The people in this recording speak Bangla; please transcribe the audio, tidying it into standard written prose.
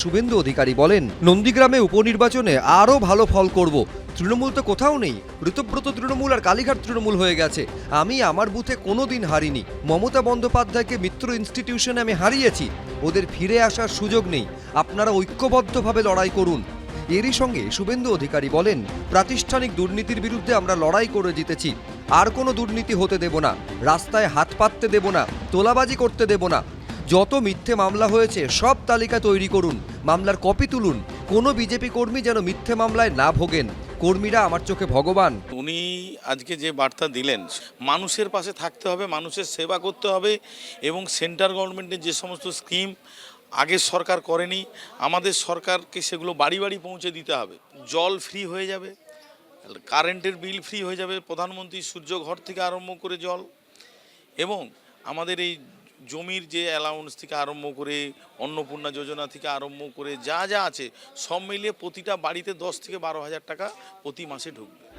শুভেন্দু অধিকারী বলেন, নন্দীগ্রামে উপনির্বাচনে আরও ভালো ফল করব। তৃণমূল তো কোথাও নেই, ঋতব্রত তৃণমূল আর কালীঘাট তৃণমূল হয়ে গেছে। আমি আমার বুথে কোনোদিন হারিনি। মমতা বন্দ্যোপাধ্যায়কে মিত্র ইনস্টিটিউশনে আমি হারিয়েছি। ওদের ফিরে আসার সুযোগ নেই। আপনারা ঐক্যবদ্ধভাবে লড়াই করুন। এরই সঙ্গে শুভেন্দু অধিকারী বলেন, প্রাতিষ্ঠানিক দুর্নীতির বিরুদ্ধে আমরা লড়াই করে জিতেছি। আর কোনো দুর্নীতি হতে দেব না। রাস্তায় হাত পাততে দেব না, তোলাবাজি করতে দেব না। যত মিথ্যে মামলা হয়েছে সব তালিকা তৈরি করুন, মামলার কপি তুলুন। কোনো বিজেপি কর্মী যেন মিথ্যে মামলায় না ভোগেন। কর্মীরা আমার চোখে ভগবান। উনি আজকে যে বার্তা দিলেন, মানুষের পাশে থাকতে হবে, মানুষের সেবা করতে হবে এবং সেন্ট্রাল গভর্নমেন্টের যে সমস্ত স্কিম আগের সরকার করেনি, আমাদের সরকারকে সেগুলো বাড়ি বাড়ি পৌঁছে দিতে হবে। জল ফ্রি হয়ে যাবে, কারেন্টের বিল ফ্রি হয়ে যাবে, প্রধানমন্ত্রী সূর্য ঘর থেকে আরম্ভ করে জল, এবং আমাদের এই জমির যে অ্যালাউন্স থেকে আরম্ভ করে অন্নপূর্ণা যোজনা থেকে আরম্ভ করে যা যা আছে সব মিলিয়ে প্রতিটা বাড়িতে 10 থেকে 12 হাজার টাকা প্রতি মাসে ঢুকবে।